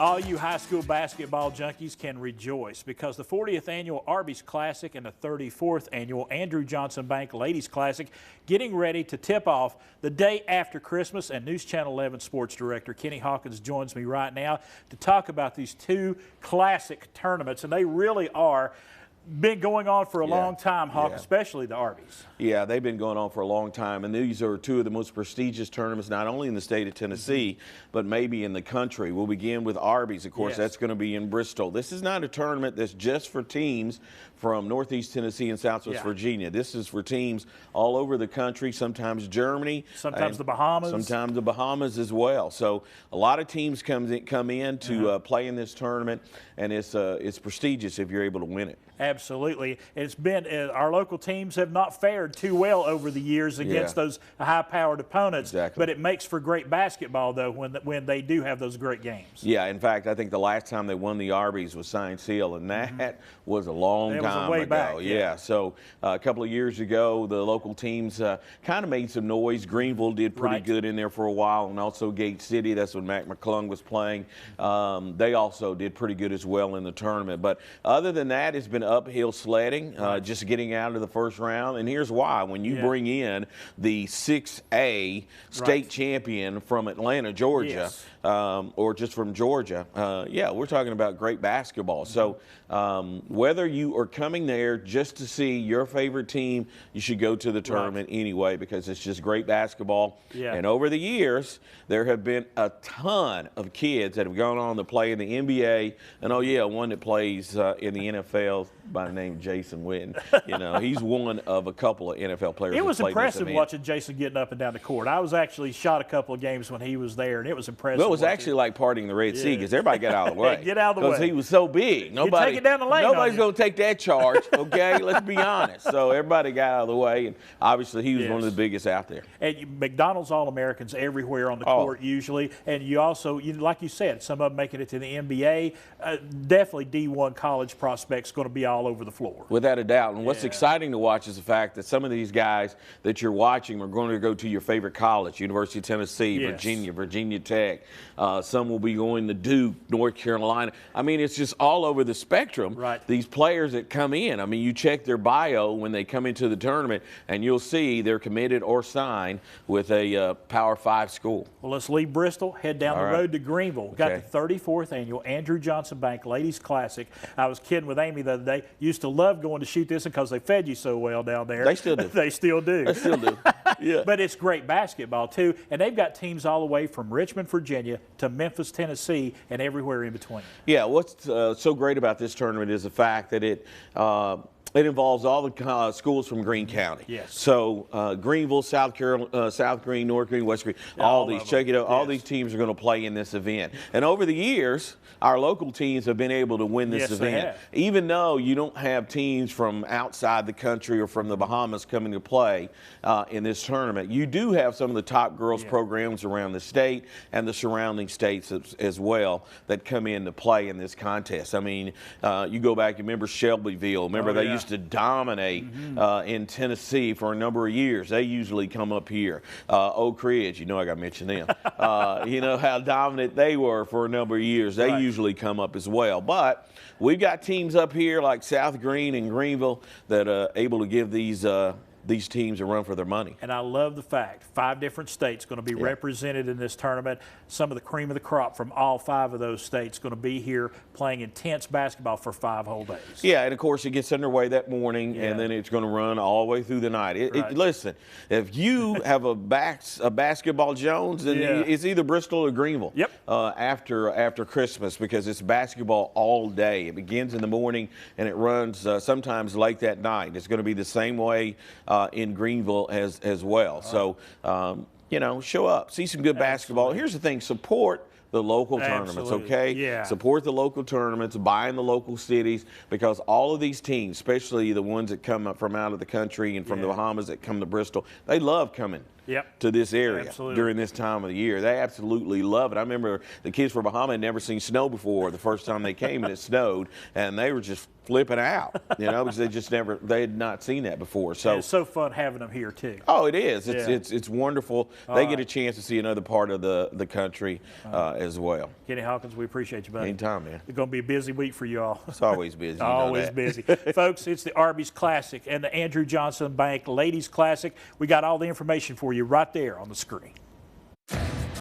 All you high school basketball junkies can rejoice because the 40th annual Arby's Classic and the 34th annual Andrew Johnson Bank Ladies Classic getting ready to tip off the day after Christmas. And News Channel 11 Sports Director Kenny Hawkins joins me right now to talk about these two classic tournaments, and they really are been going on for a long time, Hawk, especially the Arby's. Yeah, they've been going on for a long time, and these are two of the most prestigious tournaments, not only in the state of Tennessee, but maybe in the country. We'll begin with Arby's, of course. That's going to be in Bristol. This is not a tournament that's just for teams from Northeast Tennessee and Southwest Virginia. This is for teams all over the country, sometimes Germany. Sometimes the Bahamas. Sometimes the Bahamas as well. So a lot of teams come in to play in this tournament, and it's prestigious if you're able to win it. Absolutely. It's been, our local teams have not fared too well over the years against those high-powered opponents. But it makes for great basketball, though, when they do have those great games. Yeah, in fact, I think the last time they won the Arby's was Science Hill, and that was a long time ago. Back, so a couple of years ago, the local teams kind of made some noise. Greenville did pretty good in there for a while, and also Gate City. That's when Mac McClung was playing. They also did pretty good as well in the tournament. But other than that, it's been uphill sledding, just getting out of the first round. And here's why. When you bring in the 6A state champion from Atlanta, Georgia, or just from Georgia, we're talking about great basketball. So whether you are coming there just to see your favorite team, you should go to the tournament anyway, because it's just great basketball. And over the years, there have been a ton of kids that have gone on to play in the NBA, and one that plays in the NFL by the name Jason Witten. You know, he's one of a couple of NFL players. It was impressive watching Jason getting up and down the court. I was actually shot a couple of games when he was there, and it was impressive. Well, it was actually like parting the Red Sea, because everybody got out of the way. Get out of the way. Because he was so big. Take it down the lane. Nobody's going to take that charge, okay? Let's be honest. So everybody got out of the way, and obviously he was one of the biggest out there. And McDonald's All-Americans everywhere on the court usually. And you also, like you said, some of them making it to the NBA. Definitely D1 college prospects going to be all over the floor. Without a doubt. And what's exciting to watch is the fact that some of these guys that you're watching are going to go to your favorite college, University of Tennessee, Virginia, Virginia Tech. Some will be going to Duke, North Carolina. I mean, it's just all over the spectrum. These players that come in, I mean, you check their bio when they come into the tournament, and you'll see they're committed or signed with a Power 5 school. Well, let's leave Bristol, head down the road to Greenville. We've got the 34th annual Andrew Johnson Bank Ladies Classic. I was kidding with Amy the other day. Used to love going to shoot this because they fed you so well down there. They still do. They still do. They still do. But it's great basketball, too. And they've got teams all the way from Richmond, Virginia to Memphis, Tennessee, and everywhere in between. Yeah, what's so great about this tournament is the fact that it involves all the schools from Greene County. So Greenville, South Greene, North Greene, West Greene, all these, check it out, all these teams are going to play in this event. And over the years, our local teams have been able to win this event. Even though you don't have teams from outside the country or from the Bahamas coming to play in this tournament, you do have some of the top girls programs around the state and the surrounding states as well that come in to play in this contest. I mean, you go back, you remember Shelbyville, remember they used to dominate in Tennessee for a number of years. They usually come up here. Oak Ridge, you know I got to mention them. You know how dominant they were for a number of years. They usually come up as well. But we've got teams up here like South Greene and Greenville that are able to give these teams a run for their money. And I love the fact 5 different states going to be represented in this tournament. Some of the cream of the crop from all 5 of those states going to be here playing intense basketball for 5 whole days. Yeah, and of course it gets underway that morning, and then it's going to run all the way through the night. Listen, if you have a basketball Jones, then it's either Bristol or Greenville after Christmas, because it's basketball all day. It begins in the morning and it runs sometimes late that night. It's going to be the same way in Greenville as well. So, you know, show up, see some good basketball. Here's the thing, support the local tournaments, okay? Support the local tournaments, buy in the local cities, because all of these teams, especially the ones that come up from out of the country and from the Bahamas that come to Bristol, they love coming to this area Absolutely. during this time of the year. They absolutely love it. I remember the kids from Bahama had never seen snow before the first time they came and it snowed, and they were just flipping out, because they had not seen that before. So and it's so fun having them here too. Oh, it is. It's wonderful. They get a chance to see another part of the country as well. Kenny Hawkins, we appreciate you, buddy. Anytime, man. It's going to be a busy week for you all. It's always busy. You Always know that. busy. Folks, it's the Arby's Classic and the Andrew Johnson Bank Ladies Classic. We got all the information for you right there on the screen.